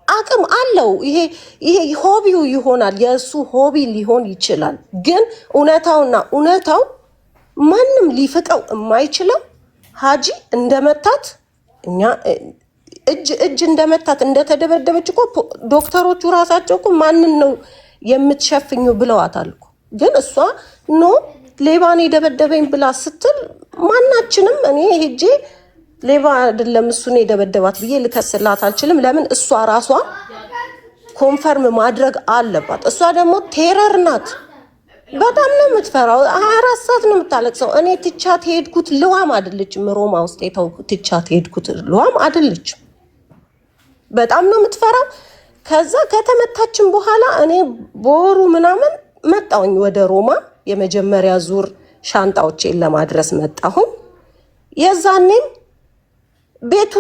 አቅም አለው። ይሄ ሆቢው ይሆናል፣ የእሱ ሆቢ ሊሆን ይችላል። ግን እውነታው ማንም ሊፍቀው የማይችለው ሀጂ እንደመታት እኛ እጅ እንደመታት እንደተደበደበች እኮ ዶክተሮቹ ራሳቸው እኮ ማንን ነው የምትሸፍኙ ብለዋታል እኮ። ግን እሷ ኖ ሌባን የደበደበኝ ብላ ስትል ማናችንም እኔ ሄጄ ሌባ አይደለም እሱን የደበደባት ብዬ ልከስላት አልችልም። ለምን እሷ ራሷ ኮንፈርም ማድረግ አለባት። እሷ ደግሞ ቴረር ናት። በጣም ነው የምትፈራው። 24 ሰዓት ነው የምታለቅሰው። እኔ ትቻት ሄድኩት ልዋም አይደለችም። ሮማ ውስጥ ትቻት ሄድኩት ልዋም አይደለችም። በጣም ነው የምትፈራው። ከዛ ከተመታችን በኋላ እኔ በወሩ ምናምን መጣሁኝ ወደ ሮማ። የመጀመሪያ ዙር ሻንጣዎቼን ለማድረስ መጣሁኝ። የዛኔም ቤቱ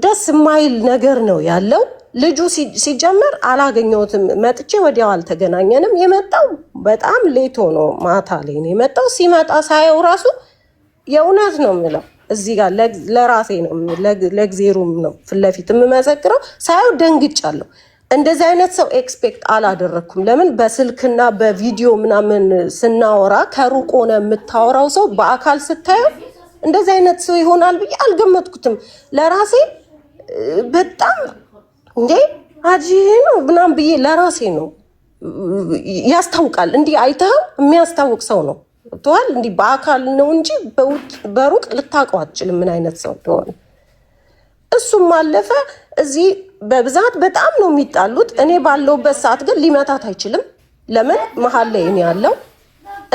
ደስ የማይል ነገር ነው ያለው። ልጁ ሲጀመር አላገኘሁትም። መጥቼ ወዲያው አልተገናኘንም። የመጣው በጣም ሌት ሆኖ ማታ ላይ ነው የመጣው። ሲመጣ ሳየው ራሱ የእውነት ነው የምለው እዚህ ጋር ለራሴ ነው ለእግዚአብሔርም ነው ፊት ለፊት የምመሰክረው። ሳየው ደንግጫለሁ። እንደዚህ አይነት ሰው ኤክስፔክት አላደረኩም። ለምን በስልክና በቪዲዮ ምናምን ስናወራ ከሩቅ ሆነ የምታወራው ሰው በአካል ስታየው እንደዚህ አይነት ሰው ይሆናል ብዬ አልገመትኩትም። ለራሴ በጣም እንዴ አጂ ነው ምናምን ብዬ ለራሴ ነው ያስታውቃል። እንዲህ አይተው የሚያስታውቅ ሰው ነው ተዋል። እንዲህ በአካል ነው እንጂ በሩቅ ልታውቀው አትችልም ምን አይነት ሰው እንደሆነ። እሱም አለፈ። እዚህ በብዛት በጣም ነው የሚጣሉት። እኔ ባለውበት ሰዓት ግን ሊመታት አይችልም። ለምን መሀል ላይ እኔ ያለው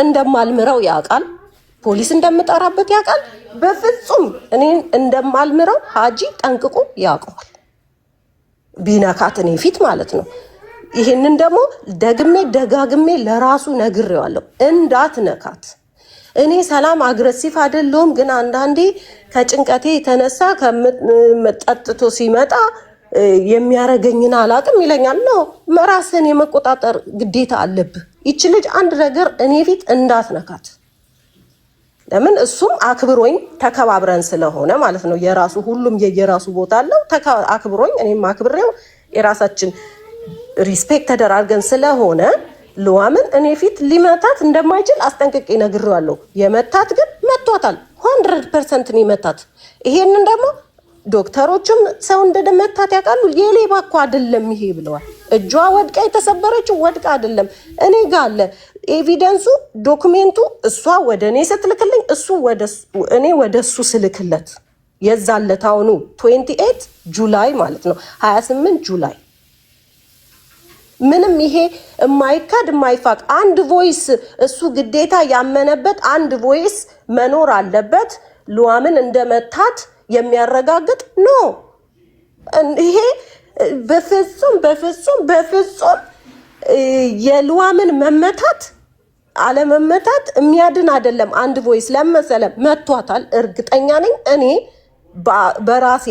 እንደማልምረው ያውቃል። ፖሊስ እንደምጠራበት ያውቃል። በፍጹም እኔ እንደማልምረው ሀጂ ጠንቅቆ ያውቀዋል። ቢነካት እኔ ፊት ማለት ነው። ይሄንን ደግሞ ደጋግሜ ለራሱ ነግሬዋለሁ፣ እንዳትነካት። እኔ ሰላም አግሬሲቭ አይደለሁም፣ ግን አንዳንዴ ከጭንቀቴ የተነሳ ጠጥቶ ሲመጣ የሚያረገኝን አላቅም ይለኛል። ነው ራስን የመቆጣጠር ግዴታ አለብህ። ይች ልጅ አንድ ነገር እኔ ፊት እንዳትነካት። ለምን እሱም አክብሮኝ ተከባብረን ስለሆነ ማለት ነው። የራሱ ሁሉም የየራሱ ቦታ አለው። አክብሮኝ እኔም አክብሬው የራሳችን ሪስፔክት ተደራርገን ስለሆነ ልዋምን እኔ ፊት ሊመታት እንደማይችል አስጠንቅቄ ነግሬዋለሁ። የመታት ግን መቷታል። 100% ነው የመታት። ይሄንን ደግሞ ዶክተሮችም ሰው እንደመታት ያውቃሉ። የሌባ እኮ አይደለም ይሄ ብለዋል። እጇ ወድቃ የተሰበረችው ወድቃ አይደለም። እኔ ጋር አለ ኤቪደንሱ፣ ዶክሜንቱ። እሷ ወደ እኔ ስትልክልኝ እኔ ወደ እሱ ስልክለት የዛለት አሁኑ 28 ጁላይ ማለት ነው 28 ጁላይ ምንም ይሄ የማይካድ የማይፋቅ አንድ ቮይስ እሱ ግዴታ ያመነበት አንድ ቮይስ መኖር አለበት። ልዋምን እንደመታት የሚያረጋግጥ ኖ ይሄ በፍጹም የልዋምን መመታት አለመመታት የሚያድን አይደለም። አንድ ቮይስ ለመሰለ መቷታል። እርግጠኛ ነኝ እኔ በራሴ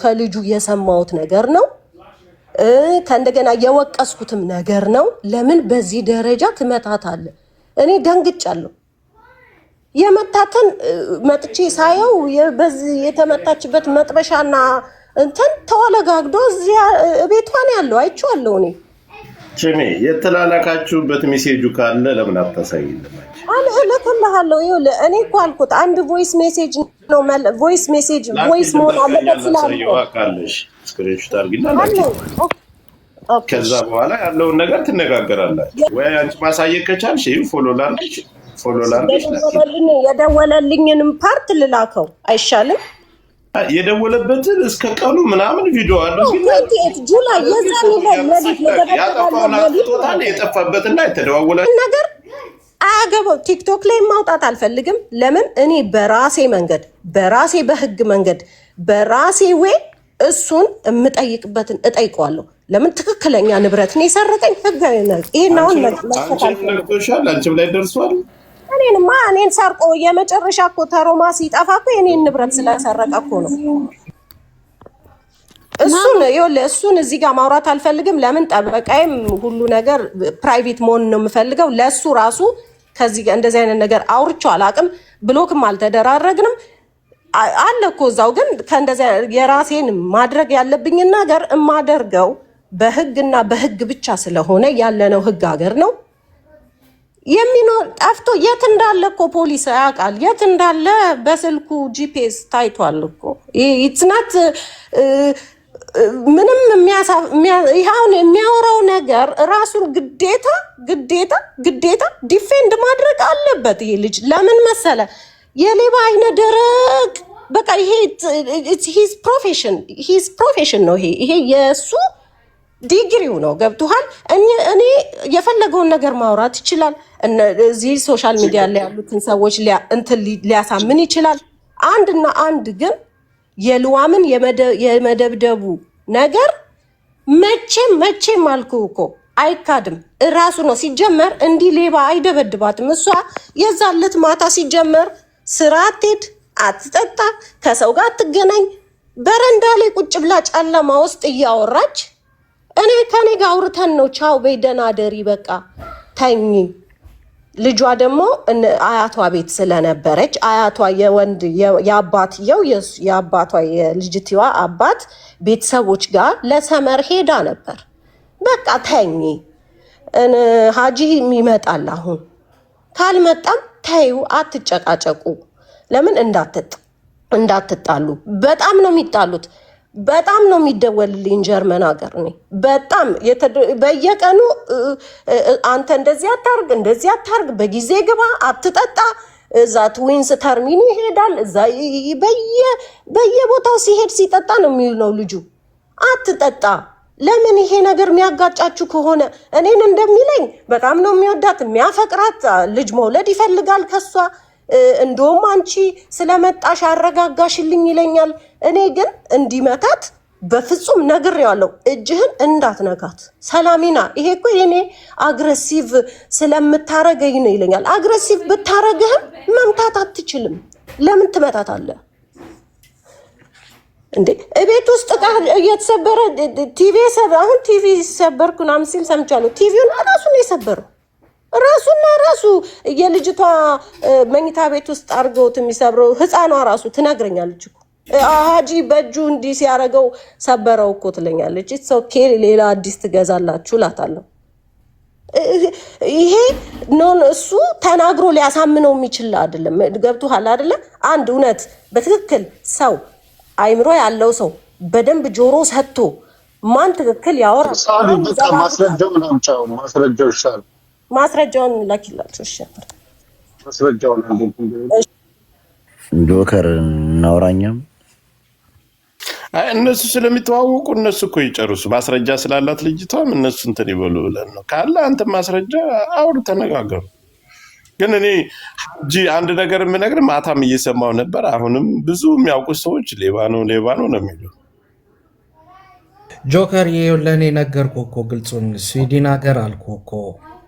ከልጁ የሰማሁት ነገር ነው። ከእንደገና የወቀስኩትም ነገር ነው። ለምን በዚህ ደረጃ ትመታታለህ? እኔ ደንግጫለሁ። የመታተን መጥቼ ሳየው በዚህ የተመታችበት መጥበሻና እንትን ተወለጋግዶ እዚያ ቤቷን ያለው አይቼዋለሁ። እኔ ችሜ የተላላካችሁበት ሜሴጁ ካለ ለምን አታሳይልም? እልክልሃለሁ። ይኸውልህ እኔ እኮ አልኩት አንድ ቮይስ ሜሴጅ ነው ቮይስ መሆን አለበት ስላልኩ ስክሪንሾት አድርጊና ከዛ በኋላ ያለውን ነገር ትነጋገራላችሁ። ወይ አንቺ ማሳየት ከቻልሽ ፎሎ ላድርግሽ የደወለልኝንም ፓርት ልላከው አይሻልም? የደወለበትን እስከ ቀኑ ምናምን ቪዲዮ አድርጊ። ጁላይ የጠፋበትና የተደዋወለ ነገር አያገባው። ቲክቶክ ላይ ማውጣት አልፈልግም። ለምን እኔ በራሴ መንገድ በህግ መንገድ በራሴ ወይ እሱን የምጠይቅበትን እጠይቀዋለሁ። ለምን ትክክለኛ ንብረት ነው የሰረቀኝ። ህጋዊ ነው። ይሄን አሁን አንቺም ላይ ደርሷል። እኔን ሰርቆ የመጨረሻ እኮ ተሮማ ሲጠፋ እኮ የኔን ንብረት ስለሰረቀ እኮ ነው። እሱን እዚህ ጋር ማውራት አልፈልግም። ለምን ጠበቃይም ሁሉ ነገር ፕራይቬት መሆን ነው የምፈልገው። ለሱ ራሱ ከዚህ ጋር እንደዚህ አይነት ነገር አውርቼው አላውቅም። ብሎክም አልተደራረግንም። አለ እኮ እዛው። ግን ከእንደዚያ የራሴን ማድረግ ያለብኝን ነገር እማደርገው በህግና በህግ ብቻ ስለሆነ ያለነው ህግ ሀገር ነው የሚኖር። ጠፍቶ የት እንዳለ እኮ ፖሊስ ያውቃል። የት እንዳለ በስልኩ ጂፒኤስ ታይቷል እኮ። ኢትናት ምንም ይሁን የሚያወራው ነገር ራሱን ግዴታ ዲፌንድ ማድረግ አለበት ይሄ ልጅ። ለምን መሰለ? የሌባ አይነ ደረቅ በቃ ይሄ ሂዝ ፕሮፌሽን ነው። ይሄ የእሱ ዲግሪው ነው። ገብቶሃል? እኔ የፈለገውን ነገር ማውራት ይችላል። እዚህ ሶሻል ሚዲያ ላይ ያሉትን ሰዎች ሊያሳምን ይችላል። አንድና አንድ ግን የልዋምን የመደብደቡ ነገር መቼም አልኩ እኮ አይካድም። እራሱ ነው ሲጀመር። እንዲህ ሌባ አይደበድባትም። እሷ የዛለት ማታ ሲጀመር ስራ አትሄድ፣ አትጠጣ፣ ከሰው ጋር አትገናኝ፣ በረንዳ ላይ ቁጭ ብላ ጨለማ ውስጥ እያወራች ከኔ ጋር አውርተን ነው ቻው በይ ደህና ደሪ በቃ ተኝ። ልጇ ደግሞ አያቷ ቤት ስለነበረች አያቷ የወንድ የአባቷ የልጅትዋ አባት ቤተሰቦች ጋር ለሰመር ሄዳ ነበር። በቃ ተኝ ሀጂ ይመጣል። አሁን ካልመጣም ተዩ፣ አትጨቃጨቁ። ለምን እንዳትጣሉ። በጣም ነው የሚጣሉት። በጣም ነው የሚደወልልኝ ጀርመን ሀገር ነኝ። በጣም በየቀኑ አንተ እንደዚህ አታርግ፣ በጊዜ ግባ፣ አትጠጣ። እዛ ትዊንስ ተርሚኒ ይሄዳል። እዛ በየቦታው ሲሄድ ሲጠጣ ነው የሚውለው ልጁ። አትጠጣ። ለምን ይሄ ነገር የሚያጋጫችሁ ከሆነ እኔን እንደሚለኝ በጣም ነው የሚወዳት የሚያፈቅራት፣ ልጅ መውለድ ይፈልጋል ከሷ። እንደውም አንቺ ስለመጣሽ አረጋጋሽልኝ ይለኛል። እኔ ግን እንዲመታት በፍጹም ነግሬዋለሁ። እጅህን እንዳትነካት ሰላሚና፣ ይሄ እኮ የኔ አግሬሲቭ ስለምታረገኝ ነው ይለኛል። አግሬሲቭ ብታረግህም መምታት አትችልም። ለምን ትመታታለህ እንዴ? እቤት ውስጥ እየተሰበረ አሁን ቲቪ ሰበርኩ ምናምን ሲል ሰምቻለሁ። ቲቪውን ራሱ ነው የሰበረው። ራሱ የልጅቷ መኝታ ቤት ውስጥ አድርገውት የሚሰብረው ህፃኗ ራሱ ትነግረኛለች እኮ። ሀጂ በእጁ እንዲህ ሲያደርገው ሰበረው እኮ ትለኛለች። ኢትስ ኦኬ ሌላ አዲስ ትገዛላችሁ እላታለሁ። ይሄ ኖን እሱ ተናግሮ ሊያሳምነው የሚችል አይደለም። ገብቶሃል አይደለ? አንድ እውነት በትክክል ሰው አይምሮ ያለው ሰው በደንብ ጆሮ ሰጥቶ ማን ትክክል ያወራ ማስረጃውን ላኪላችሁ። እሺ ማስረጃውን ዶከር እናውራኛም እነሱ ስለሚተዋወቁ እነሱ እኮ ይጨርሱ። ማስረጃ ስላላት ልጅቷም እነሱ እንትን ይበሉ ብለን ነው። ካለ አንተ ማስረጃ አውሩ፣ ተነጋገሩ። ግን እኔ አንድ ነገር የምነግር ማታም እየሰማው ነበር። አሁንም ብዙ የሚያውቁ ሰዎች ሌባ ነው ነው የሚሉ ጆከር ለእኔ ነገርኩህ እኮ ግልጹን። ስዊድን ሀገር አልኩህ እኮ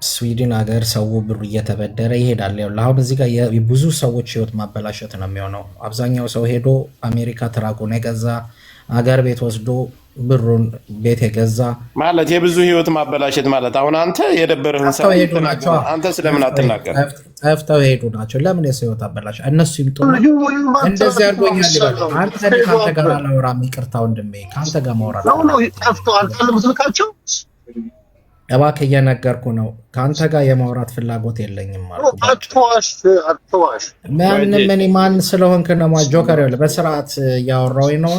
ስዊድን ሀገር ሰው ብሩ እየተበደረ ይሄዳል። አሁን እዚህ ጋር ብዙ ሰዎች ህይወት ማበላሸት ነው የሚሆነው። አብዛኛው ሰው ሄዶ አሜሪካ ትራቁን የገዛ አገር ቤት ወስዶ ብሩን ቤት የገዛ ማለት የብዙ ህይወት ማበላሸት ማለት። አሁን አንተ የደበረህን ሰው አንተ ስለምን አትናገር? ጠፍተው ሄዱ ናቸው። ለምን የሰው ህይወት አበላሸ? እነሱ ይምጡ። እንደዚህ አድርጎኛል ይበሉ። አንተ ከአንተ ጋር አላወራም። ይቅርታ ወንድሜ፣ ከአንተ ጋር ማውራት ጠፍተው አንተ ለምትልካቸው እባክህ እየነገርኩ ነው። ከአንተ ጋር የማውራት ፍላጎት የለኝም ማለት ነው። አትዋሽ። ምን ማን ስለሆንክ ነው? ጆከር ይኸውልህ በስርዓት እያወራሁኝ ነው።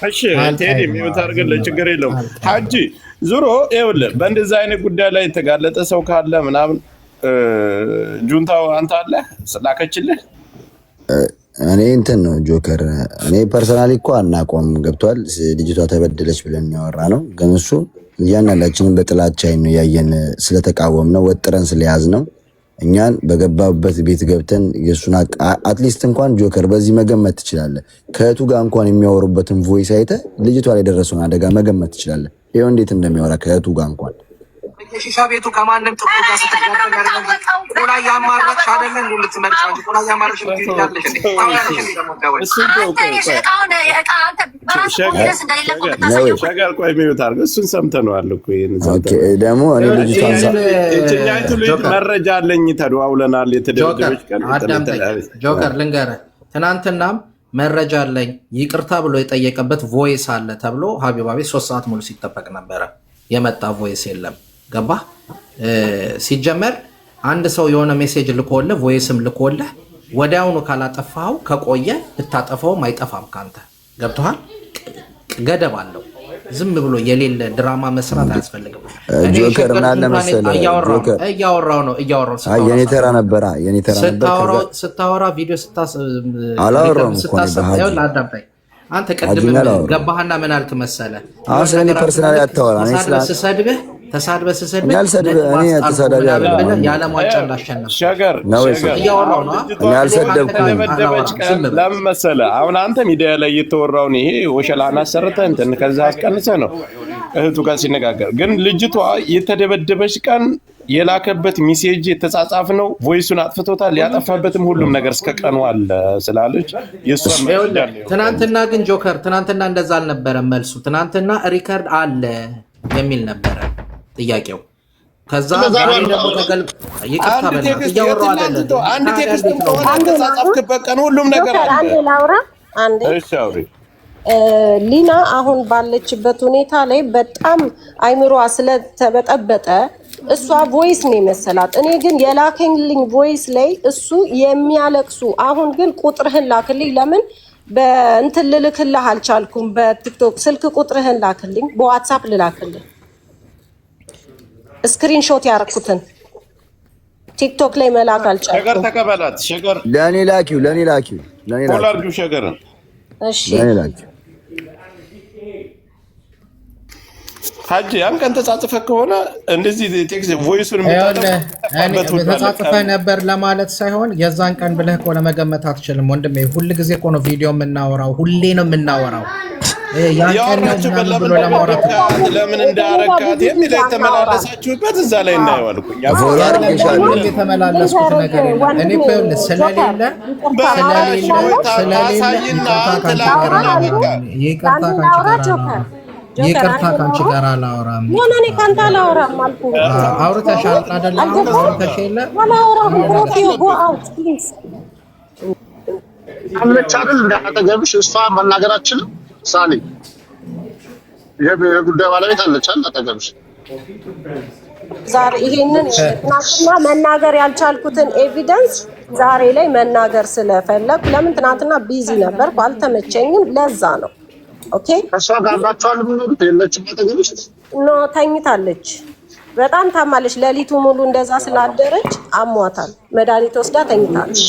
እሺ ቴዲ የሚወት አድርገን ችግር የለውም። ሀጂ ዙሮ ይኸውልህ በእንደዚህ አይነት ጉዳይ ላይ የተጋለጠ ሰው ካለ ምናምን ጁንታው አንተ አለ ስላከችልህ እኔ እንትን ነው ጆከር፣ እኔ ፐርሰናሊ እኮ አናቆም ገብቷል። ልጅቷ ተበደለች ብለን ያወራ ነው። ግን እሱ እያንዳንዳችንን በጥላቻ ነው ያየን፣ ስለተቃወም ነው ወጥረን ስለያዝ ነው። እኛን በገባበት ቤት ገብተን የሱን አትሊስት እንኳን ጆከር በዚህ መገመት ትችላለህ። ከእህቱ ጋር እንኳን የሚያወሩበትን ቮይስ አይተህ ልጅቷ ላይ የደረሰውን አደጋ መገመት ትችላለህ። ይኸው እንዴት እንደሚያወራ ከእህቱ ጋር እንኳን የሺሻ ቤቱ ከማንም ጥቁር ጋር ስትጋደል ቆላ ያማረች አይደለ እንዴ? ልትመርጫ እንጂ ቆላ ያማረች ሸገር ቆይ ሚዩት አድርገው እሱን ሰምተነዋል እኮ ይሄን ደግሞ እኔ ልጅቷን መረጃ አለኝ ተደዋውለናል። የተደረገች ቀን ጆከር ልንገርህ፣ ትናንትናም መረጃ አለኝ ይቅርታ ብሎ የጠየቀበት ቮይስ አለ ተብሎ ሀቢባ ቤት 3 ሰዓት ሙሉ ሲጠበቅ ነበረ። የመጣ ቮይስ የለም። ገባ ሲጀመር አንድ ሰው የሆነ ሜሴጅ ልኮልህ ቮይስም ልኮልህ ወዲያውኑ ካላጠፋኸው ከቆየ ብታጠፋውም አይጠፋም ካንተ። ገብቶሃል? ገደብ አለው። ዝም ብሎ የሌለ ድራማ መስራት አያስፈልግም። ጆከር ምን አለ መሰለህ እያወራው ነው የኔ ተራ ነበር ስታወራ ቪዲዮ አላወራሁም እኮ አዳምጠኝ። አንተ ቅድም ገባህና ምን አልክ መሰለህ? አሁን ስለኔ ፐርሰናል አታወራ። እኔ ተሳድበህ እኔ ተሳዳቢ አይደለም። የዓለም ዋንጫ እንዳሸነፍ ሸገር እያወራው ነው። እኔ አልሰደብኩም። ለምን መሰለህ? አሁን አንተ ሚዲያ ላይ እየተወራውን ይሄ ወሸላና አሰርተህ እንትን ከዛ አስቀንሰህ ነው እህቱ ጋር ሲነጋገር። ግን ልጅቷ የተደበደበች ቀን የላከበት ሚሴጅ የተጻጻፍ ነው። ቮይሱን አጥፍቶታል። ያጠፋበትም ሁሉም ነገር እስከ ቀኑ አለ ስላለች የእሷን ትናንትና ግን ጆከር ትናንትና እንደዛ አልነበረም መልሱ። ትናንትና ሪከርድ አለ የሚል ነበረ ጥያቄው። ከዛ አንድ ቴክስት ተጻጻፍክበት ቀን ሁሉም ነገር አለ። ሊና አሁን ባለችበት ሁኔታ ላይ በጣም አይምሯ ስለተበጠበጠ እሷ ቮይስ ነው የመሰላት። እኔ ግን የላከልኝ ቮይስ ላይ እሱ የሚያለቅሱ አሁን ግን ቁጥርህን ላክልኝ፣ ለምን በእንትን ልልክልህ አልቻልኩም። በቲክቶክ ስልክ ቁጥርህን ላክልኝ፣ በዋትሳፕ ልላክልህ ስክሪንሾት ያደረኩትን ቲክቶክ ላይ መላክ አልቻልኩም። ሸገር ተቀበላት። ሸገር ለኔ ላኪው ፖላርዱ ሸገርን እሺ ለኔ ላኪው ሀጂ ያን ቀን ተጻጽፈ ከሆነ እንደዚህ ቴክስት ቮይሱን ተጻጽፈ ነበር ለማለት ሳይሆን የዛን ቀን ብለህ እኮ ለመገመት አትችልም ወንድሜ። ሁል ጊዜ እኮ ነው ቪዲዮ የምናወራው፣ ሁሌ ነው የምናወራው። ያወራችሁበት ለምን እንዳረካት የሚል የተመላለሳችሁበት እዛ ላይ እናየዋልኩኝ። የተመላለስኩት ነገር የለም እኔ እኮ ስለሌለ ይቅርታ ካንቺ ጋር አላወራም። እኔ ካንተ አላወራም አልኩህ። አውርተሻል አይደል? አውርተሽ የለ አላወራም። ጎ አውት ፕሊዝ አለች አይደል? እንዳጠገብሽ እሷ መናገራችን ሳሊ የጉዳይ ባለቤት አለች አይደል? አጠገብሽ ዛሬ ይሄንን ትናንትና መናገር ያልቻልኩትን ኤቪደንስ ዛሬ ላይ መናገር ስለፈለኩ፣ ለምን ትናንትና ቢዚ ነበር አልተመቸኝም፣ ለዛ ነው። ኦኬ እሷ ጋር አብራችኋል የምትኖሩት? የለችም አጠገብሽ? ኖ ተኝታለች። በጣም ታማለች። ሌሊቱ ሙሉ እንደዛ ስላደረች አሟታል። መድኃኒት ወስዳ ተኝታለች።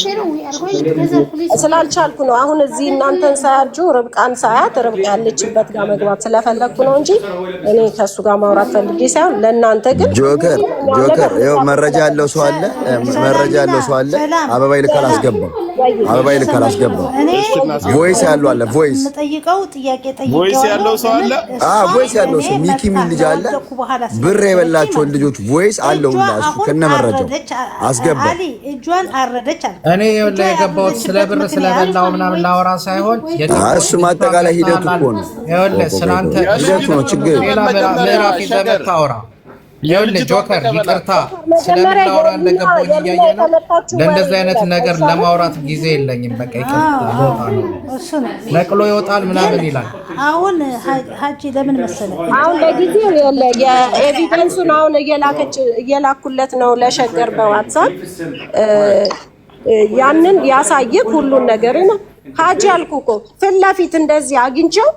ስላልቻልኩ ነው አሁን እዚህ እናንተን ሳያጁ ርብቃን ሳያት ርብቃ ያለችበት ጋር መግባት ስለፈለኩ ነው እንጂ እኔ ከሱ ጋር ማውራት ፈልጌ ሳይሆን ለእናንተ ግን ጆከር ይኸው መረጃ ያለው ሰው አለ። አበባ ይልካል አስገባው። ቮይስ ያለው አለ። ቮይስ ያለው ሰው አለ። ቮይስ ያለው ሰው ሚኪ ሚል ልጅ አለ። ብር የበላቸውን ልጆች ቮይስ አለው እሱ ከነ መረጃው አስገባ። እኔ የገባሁት ስለ ብር ስለበላው ምናምን ላወራ ሳይሆን እሱ ማጠቃላይ ሂደቱ እኮ ነው። ስላንተ ሂደቱ ነው ችግር ምዕራፍ ይዘህ ብታወራ ይኸውልህ ጆከር ይቅርታ ስለምናወራ እንደገባኝ እያየ ነው። ለእንደዚህ አይነት ነገር ለማውራት ጊዜ የለኝም። በቃ ይቅርታ ቦታ ነው ነቅሎ ይወጣል ምናምን ይላል። አሁን ሀጂ ለምን መሰለህ አሁን ለጊዜው የኤቪደንሱን አሁን እየላኩለት ነው ለሸገር በዋትሳፕ ያንን ያሳየክ ሁሉን ነገር ነው። ሀጂ አልኩ እኮ ፊት ለፊት እንደዚህ አግኝቼው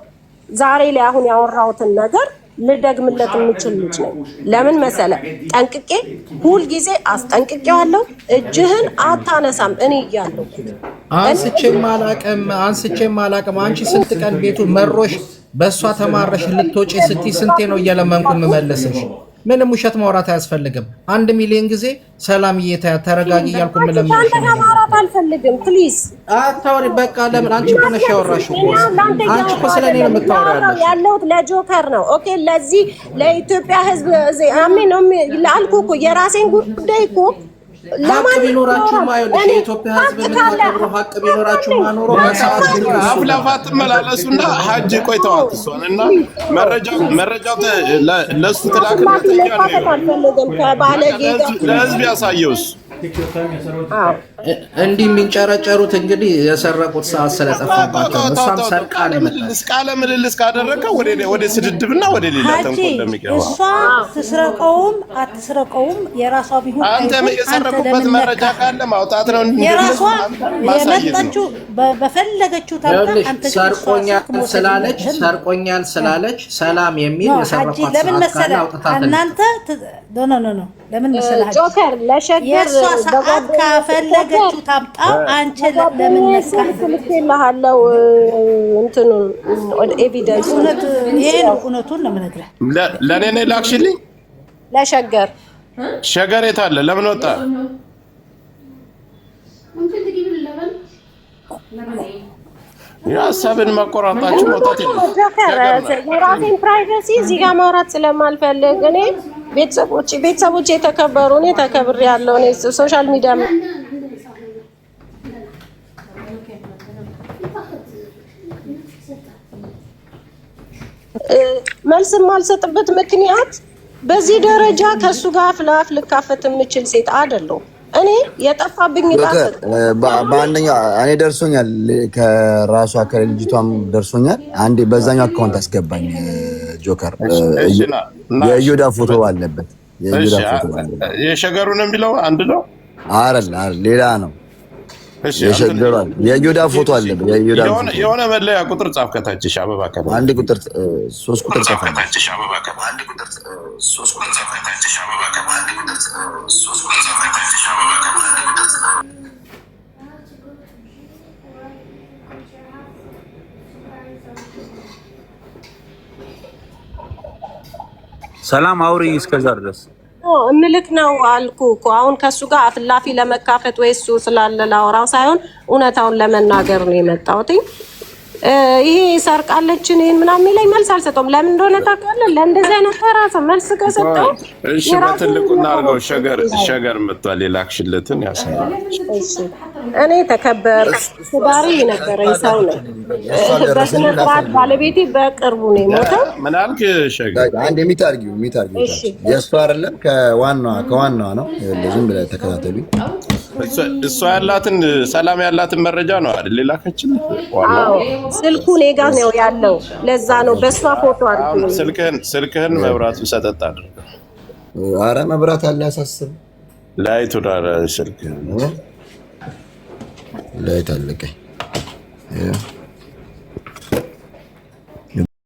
ዛሬ ላይ አሁን ያወራሁትን ነገር ልደግምለት የምችል ልጅ ነው። ለምን መሰለ ጠንቅቄ ሁልጊዜ አስጠንቅቄዋለሁ። እጅህን አታነሳም እኔ እያለሁ አንስቼም አላቅም። አንቺ ስንት ቀን ቤቱ መሮሽ በእሷ ተማረሽ ልትወጪ ስትይ ስንቴ ነው እየለመንኩ የምመልስሽ? ምንም ውሸት ማውራት አያስፈልግም። 1 ሚሊዮን ጊዜ ሰላምዬ ተረጋጊ እያልኩ የምለምንሽ ማውራት አልፈልግም። ፕሊዝ አታውሪ። በቃ ለምን አንቺ እኮ ነሽ ያወራሽው። አንቺ እኮ ስለኔ ነው የምታወሪው ያለሁት ለጆከር ነው። ኦኬ ለዚህ ለኢትዮጵያ ሕዝብ አሜን ነው ላልኩ እኮ የራሴን ጉዳይ እኮ ሀቅ ቢኖራችሁ ማይሆንሽ የኢትዮጵያ ህዝብ የምታከብረው ሀቅ ቢኖራችሁ ማኖሮ አፍላፋ ትመላለሱና ሀጅ ቆይተዋት እሷን እና መረጃው ለእሱ ትላክለት ለህዝብ ያሳየው እሱ እንዲህ የሚንጨረጨሩት እንግዲህ የሰረቁት ሰዓት ስለጠፋባቸው እሷም ሰርቃ ነው የመጣችው። ቃለ ምልልስ ካደረገ ወደ ስድድብና ወደ ሌላ ተንኮል እንደሚገባ እሷ ትስረቀውም አትስረቀውም የራሷ ቢሆን አንተ የሰረቁበት መረጃ ካለ ማውጣት ነው። የራሷ የመጣችው በፈለገችው ታውቃ አንተ ሰርቆኛል ስላለች ሰላም የሚል የሰረቋት ለምን መሰለህ እናንተ ኖ ለምን መሰለህ ጆከር ለሸገር ሰዓት ካፈለገችው ታምጣው አንቺ ለምን ነካለሁ እንትኑ ኤቪደንስ እውነቱን ነው የምነግርህ። ለኔ ነው ላክሽልኝ። ለሸገር ሸገር የት አለ? ለምን ወጣ? የሀሳብን መቆራጣችሁ መውጣት የራሴን ፕራይቬሲ እዚህ ጋር ማውራት ስለማልፈልግ እኔ ቤተሰቦች የተከበሩ እኔ ተከብሬ ያለው እኔ ሶሻል ሚዲያ መልስ የማልሰጥበት ምክንያት በዚህ ደረጃ ከሱ ጋር አፍ ልካፈት የምችል ሴት አይደለሁም። እኔ የጠፋብኝ በአንደኛው እኔ ደርሶኛል፣ ከራሷ ከልጅቷም ደርሶኛል። አንዴ በዛኛው አካውንት አስገባኝ ጆከር፣ የዩዳ ፎቶ አለበት። የሸገሩ ነው የሚለው አንድ ነው አይደል? ሌላ ነው። የሸገሯል የዩዳ ፎቶ አለበት። የዩዳ ፎቶ የሆነ መለያ ቁጥር ጻፍ ከታች አበባ ከታች አንድ ቁጥር 3 ቁጥር ጻፍ ከታች አበባ ከታች አንድ ቁጥር 3 ቁጥር ጻፍ ከታች አበባ ከታች አንድ ቁጥር 3 ቁጥር ጻፍ ከታች አበባ ከታች አንድ ቁጥር ሰላም አውሪ እስከዛ ድረስ እምልክ ነው አልኩ እኮ። አሁን ከሱ ጋር አፍላፊ ለመካፈት ወይ እሱ ስላለ ላወራው ሳይሆን እውነታውን ለመናገር ነው የመጣሁት። ይሄ ሰርቃለችን ይሄን ምናምን የሚለኝ መልስ አልሰጠውም። ለምን እንደሆነ ታውቃለህ? ለእንደዚህ አይነት ተራሰ መልስ ከሰጠው እሺ፣ በትልቁ እናድርገው። ሸገር መጥቷል። የላክሽለትን ያሳያል። እሺ፣ እኔ ተከበር ትዳሪ የነበረኝ ሰው ነው። በስነ ስርዓት ባለቤቴ በቅርቡ ነው የሞተው። ምን አልክ ሸገር? አንድ የሚታርጊው የእሱ አይደለም ከዋናዋ ነው። ዝም ብለህ ተከታተሉኝ። እሷ ያላትን ሰላም ያላትን መረጃ ነው አይደል ላከችን። ስልኩ እኔ ጋር ነው ያለው። ለዛ ነው በሷ ፎቶ አድርጎ ስልክህን መብራቱ ሰጠጥ አድርገው። አረ መብራት አለ ያሳስብ። ላይቱ ዳራ ስልክህን ላይት አለቀኝ።